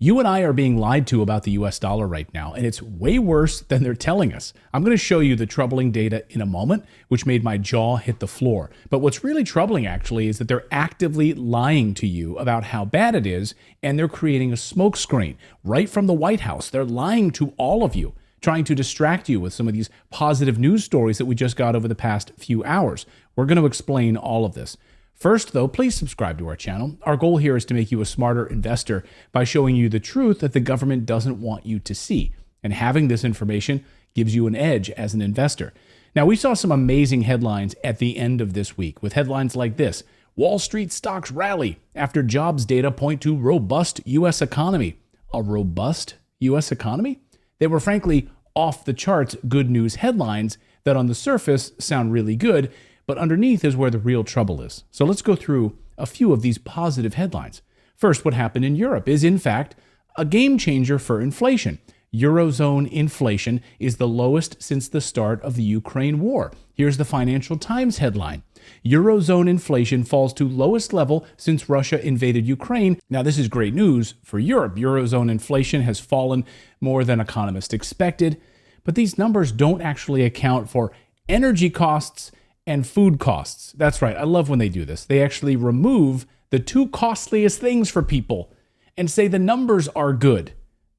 You and I are being lied to about the US dollar right now, and it's way worse than they're telling us. I'm going to show you the troubling data in a moment, which made my jaw hit the floor. But what's really troubling, actually, is that they're actively lying to you about how bad it is, and they're creating a smokescreen right from the White House. They're lying to all of you, trying to distract you with some of these positive news stories that we just got over the past few hours. We're going to explain all of this. First, though, please subscribe to our channel. Our goal here is to make you a smarter investor by showing you the truth that the government doesn't want you to see. And having this information gives you an edge as an investor. Now, we saw some amazing headlines at the end of this week with headlines like this: Wall Street stocks rally after jobs data point to robust U.S. economy. A robust U.S. economy? They were frankly off the charts good news headlines that on the surface sound really good, but underneath is where the real trouble is. So let's go through a few of these positive headlines. First, what happened in Europe is, in fact, a game changer for inflation. Eurozone inflation is the lowest since the start of the Ukraine war. Here's the Financial Times headline: Eurozone inflation falls to lowest level since Russia invaded Ukraine. Now, this is great news for Europe. Eurozone inflation has fallen more than economists expected, but these numbers don't actually account for energy costs and food costs. That's right. I love when they do this. They actually remove the two costliest things for people and say the numbers are good.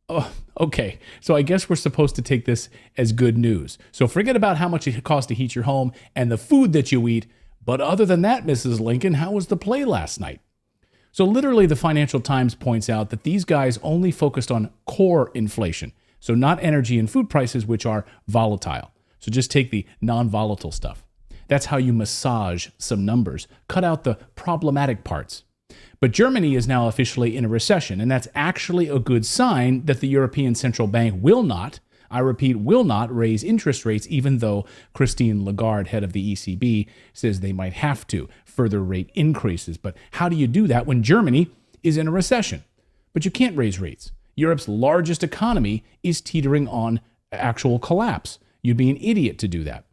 Oh, okay. So I guess we're supposed to take this as good news. So forget about how much it costs to heat your home and the food that you eat. But other than that, Mrs. Lincoln, how was the play last night? So literally, the Financial Times points out that these guys only focused on core inflation. So not energy and food prices, which are volatile. So just take the non-volatile stuff. That's how you massage some numbers. Cut out the problematic parts. But Germany is now officially in a recession, and that's actually a good sign that the European Central Bank will not, I repeat, will not raise interest rates, even though Christine Lagarde, head of the ECB, says they might have to further rate increases. But how do you do that when Germany is in a recession? But you can't raise rates. Europe's largest economy is teetering on actual collapse. You'd be an idiot to do that.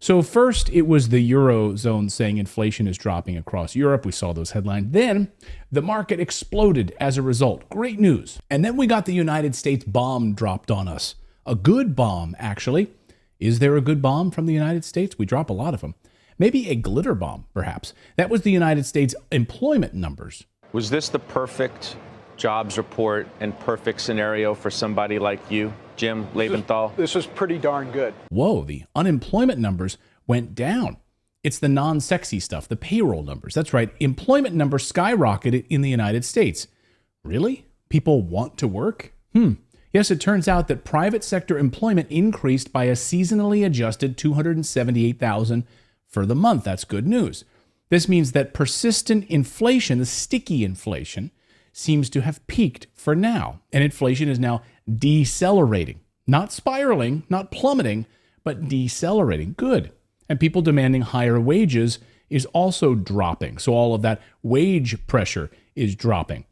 So first, it was the Eurozone saying inflation is dropping across Europe. We saw those headlines. Then the market exploded as a result. Great news. And then we got the United States bomb dropped on us. A good bomb, actually. Is there a good bomb from the United States? We drop a lot of them. Maybe a glitter bomb, perhaps. That was the United States employment numbers. Was this the perfect jobs report and perfect scenario for somebody like you, Jim Lebenthal? This was pretty darn good. Whoa, the unemployment numbers went down. It's the non-sexy stuff, the payroll numbers. That's right, employment numbers skyrocketed in the United States. Really? People want to work? Yes, it turns out that private sector employment increased by a seasonally adjusted 278,000 for the month. That's good news. This means that persistent inflation, the sticky inflation, seems to have peaked for now, and inflation is now decelerating. Not spiraling, not plummeting, but decelerating. Good. And people demanding higher wages is also dropping. So all of that wage pressure is dropping.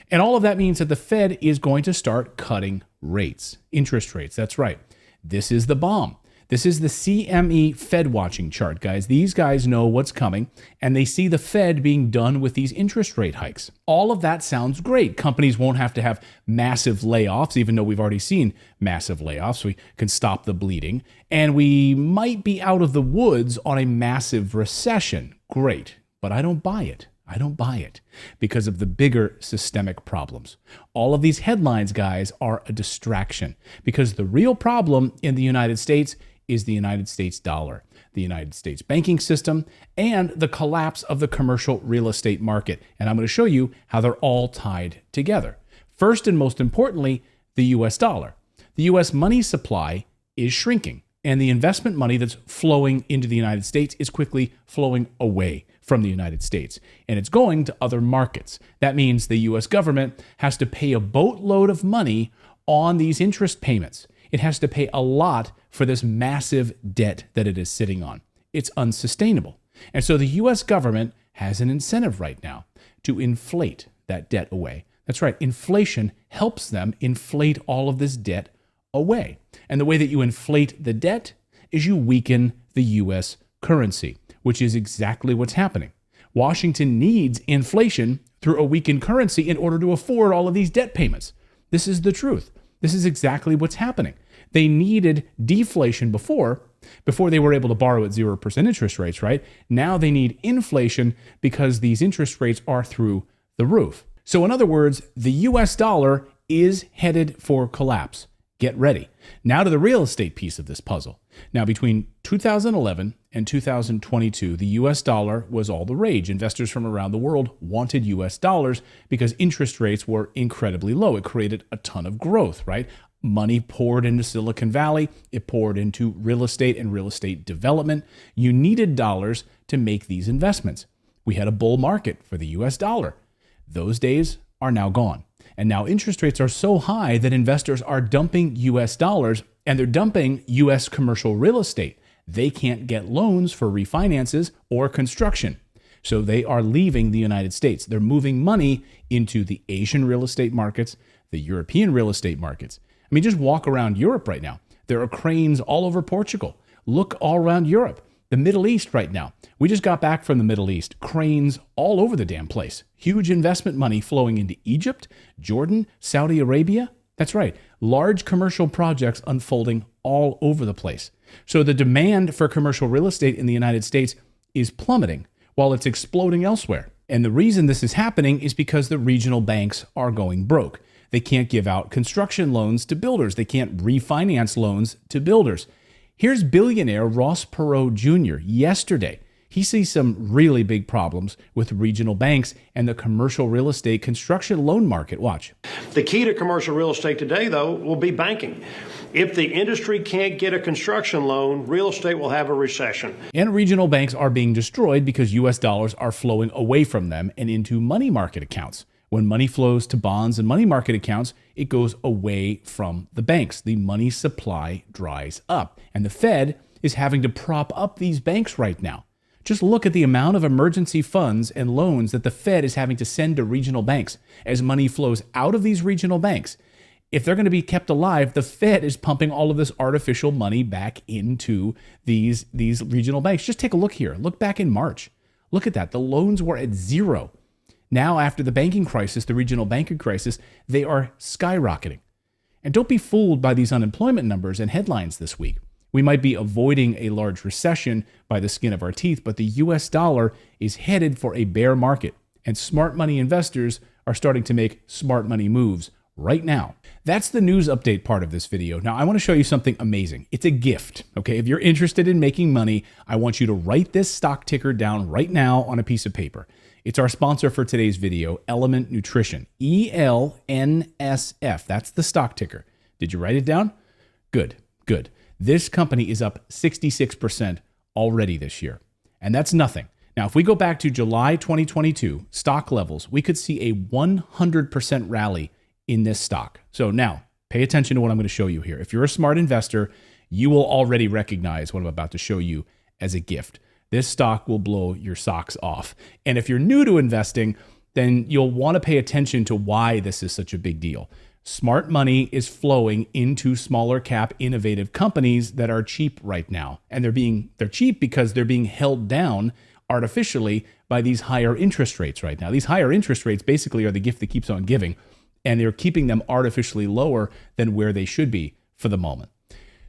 And all of that means that the Fed is going to start cutting rates, interest rates. That's right. This is the bomb. This is the CME Fed watching chart, guys. These guys know what's coming, and they see the Fed being done with these interest rate hikes. All of that sounds great. Companies won't have to have massive layoffs, even though we've already seen massive layoffs. We can stop the bleeding. And we might be out of the woods on a massive recession. Great. But I don't buy it. I don't buy it because of the bigger systemic problems. All of these headlines, guys, are a distraction because the real problem in the United States is the United States dollar, the United States banking system, and the collapse of the commercial real estate market. And I'm going to show you how they're all tied together. First and most importantly, the US dollar. The US money supply is shrinking, and the investment money that's flowing into the United States is quickly flowing away from the United States, and it's going to other markets. That means the US government has to pay a boatload of money on these interest payments. It has to pay a lot for this massive debt that it is sitting on. It's unsustainable. And so the US government has an incentive right now to inflate that debt away. That's right, inflation helps them inflate all of this debt away. And the way that you inflate the debt is you weaken the US currency, which is exactly what's happening. Washington needs inflation through a weakened currency in order to afford all of these debt payments. This is the truth. This is exactly what's happening. They needed deflation before they were able to borrow at 0% interest rates, right? Now they need inflation because these interest rates are through the roof. So in other words, the US dollar is headed for collapse. Get ready. Now to the real estate piece of this puzzle. Now, between 2011 and 2022, the US dollar was all the rage. Investors from around the world wanted US dollars because interest rates were incredibly low. It created a ton of growth, right? Money poured into Silicon Valley. It poured into real estate and real estate development. You needed dollars to make these investments. We had a bull market for the US dollar. Those days are now gone. And now interest rates are so high that investors are dumping US dollars and they're dumping US commercial real estate. They can't get loans for refinances or construction. So they are leaving the United States. They're moving money into the Asian real estate markets, the European real estate markets. I mean, just walk around Europe right now. There are cranes all over Portugal. Look all around Europe. The Middle East right now. We just got back from the Middle East. Cranes all over the damn place. Huge investment money flowing into Egypt, Jordan, Saudi Arabia. That's right. Large commercial projects unfolding all over the place. So the demand for commercial real estate in the United States is plummeting while it's exploding elsewhere. And the reason this is happening is because the regional banks are going broke. They can't give out construction loans to builders. They can't refinance loans to builders. Here's billionaire Ross Perot Jr. yesterday. He sees some really big problems with regional banks and the commercial real estate construction loan market. Watch. The key to commercial real estate today, though, will be banking. If the industry can't get a construction loan, real estate will have a recession. And regional banks are being destroyed because US dollars are flowing away from them and into money market accounts. When money flows to bonds and money market accounts, it goes away from the banks. The money supply dries up. And the Fed is having to prop up these banks right now. Just look at the amount of emergency funds and loans that the Fed is having to send to regional banks as money flows out of these regional banks. If they're going to be kept alive, the Fed is pumping all of this artificial money back into these regional banks. Just take a look here. Look back in March. Look at that. The loans were at zero. Now, after the banking crisis, the regional banking crisis, they are skyrocketing. And don't be fooled by these unemployment numbers and headlines this week. We might be avoiding a large recession by the skin of our teeth, but the US dollar is headed for a bear market, and smart money investors are starting to make smart money moves right now. That's the news update part of this video. Now, I want to show you something amazing. It's a gift, okay? If you're interested in making money, I want you to write this stock ticker down right now on a piece of paper. It's our sponsor for today's video, Element Nutrition, ELNSF. That's the stock ticker. Did you write it down? Good, good. This company is up 66% already this year, and that's nothing. Now, if we go back to July 2022, stock levels, we could see a 100% rally in this stock. So now, pay attention to what I'm going to show you here. If you're a smart investor, you will already recognize what I'm about to show you as a gift. This stock will blow your socks off. And if you're new to investing, then you'll want to pay attention to why this is such a big deal. Smart money is flowing into smaller cap innovative companies that are cheap right now. And they're cheap because they're being held down artificially by these higher interest rates right now. These higher interest rates basically are the gift that keeps on giving, and they're keeping them artificially lower than where they should be for the moment.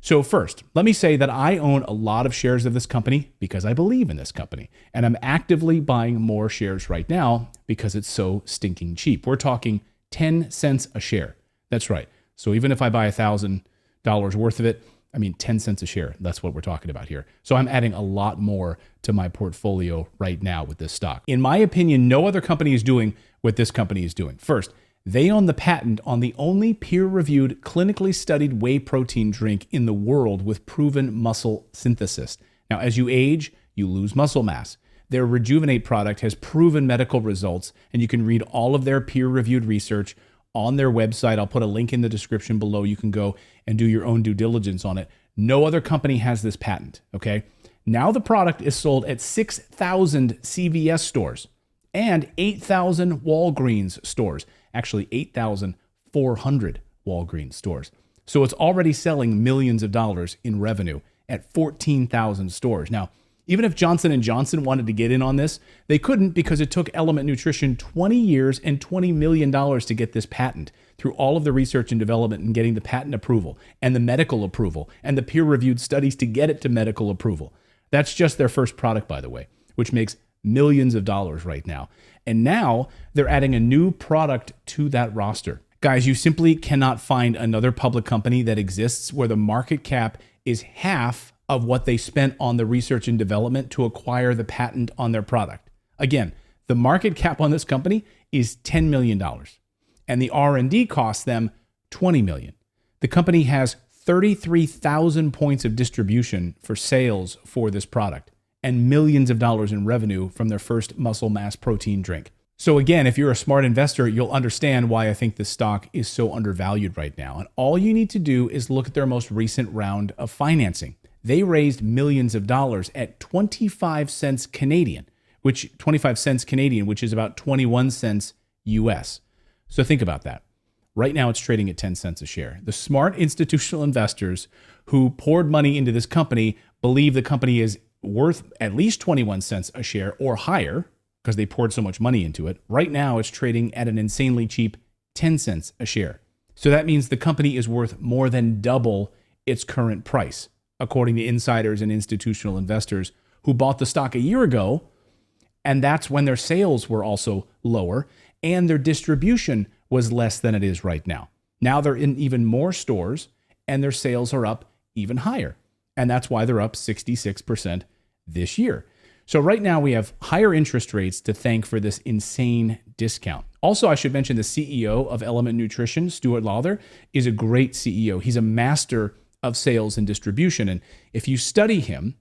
So first, let me say that I own a lot of shares of this company because I believe in this company. And I'm actively buying more shares right now because it's so stinking cheap. We're talking 10 cents a share. That's right. So even if I buy $1,000 worth of it, I mean 10 cents a share. That's what we're talking about here. So I'm adding a lot more to my portfolio right now with this stock. In my opinion, no other company is doing what this company is doing. First, they own the patent on the only peer-reviewed, clinically studied whey protein drink in the world with proven muscle synthesis. Now, as you age, you lose muscle mass. Their Rejuvenate product has proven medical results, and you can read all of their peer-reviewed research on their website. I'll put a link in the description below. You can go and do your own due diligence on it. No other company has this patent, okay? Now the product is sold at 6,000 CVS stores and 8,000 Walgreens stores. Actually, 8,400 Walgreens stores. So it's already selling millions of dollars in revenue at 14,000 stores. Now, Even if Johnson & Johnson wanted to get in on this, they couldn't because it took Element Nutrition 20 years and $20 million to get this patent through all of the research and development and getting the patent approval and the medical approval and the peer-reviewed studies to get it to medical approval. That's just their first product, by the way, which makes millions of dollars right now. And now they're adding a new product to that roster. Guys, you simply cannot find another public company that exists where the market cap is half of what they spent on the research and development to acquire the patent on their product. Again, the market cap on this company is $10 million, and the R&D costs them $20 million. The company has 33,000 points of distribution for sales for this product and millions of dollars in revenue from their first muscle mass protein drink. So again, if you're a smart investor, you'll understand why I think this stock is so undervalued right now. And all you need to do is look at their most recent round of financing. They raised millions of dollars at 25 cents Canadian, which is about 21 cents US. So think about that. Right now it's trading at 10 cents a share. The smart institutional investors who poured money into this company believe the company is worth at least 21 cents a share or higher because they poured so much money into it. Right now it's trading at an insanely cheap 10 cents a share. So that means the company is worth more than double its current price, according to insiders and institutional investors who bought the stock a year ago. And that's when their sales were also lower and their distribution was less than it is right now. Now they're in even more stores and their sales are up even higher. And that's why they're up 66% this year. So right now we have higher interest rates to thank for this insane discount. Also, I should mention the CEO of Element Nutrition, Stuart Lawther, is a great CEO. He's a master of sales and distribution. And if you study him,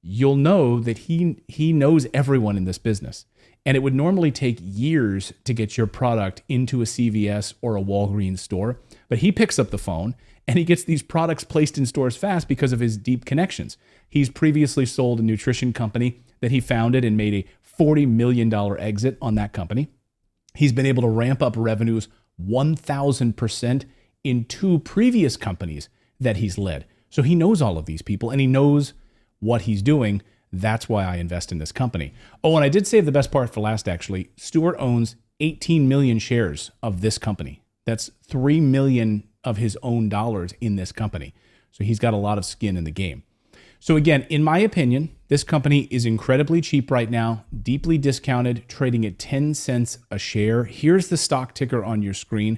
you'll know that he knows everyone in this business. And it would normally take years to get your product into a CVS or a Walgreens store. But he picks up the phone and he gets these products placed in stores fast because of his deep connections. He's previously sold a nutrition company that he founded and made a $40 million exit on that company. He's been able to ramp up revenues 1,000% in 2 previous companies that he's led. So he knows all of these people and he knows what he's doing. That's why I invest in this company. Oh, and I did save the best part for last, actually. Stuart owns 18 million shares of this company. That's 3 million of his own dollars in this company. So he's got a lot of skin in the game. So again, in my opinion, this company is incredibly cheap right now, deeply discounted, trading at 10 cents a share. Here's the stock ticker on your screen.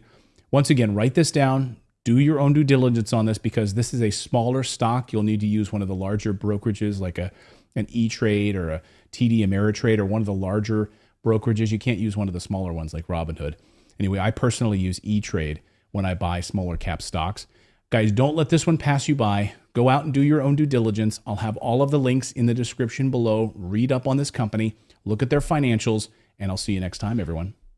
Once again, write this down. Do your own due diligence on this because this is a smaller stock. You'll need to use one of the larger brokerages like an E-Trade or a TD Ameritrade or one of the larger brokerages. You can't use one of the smaller ones like Robinhood. Anyway, I personally use E-Trade when I buy smaller cap stocks. Guys, don't let this one pass you by. Go out and do your own due diligence. I'll have all of the links in the description below. Read up on this company, look at their financials, and I'll see you next time, everyone.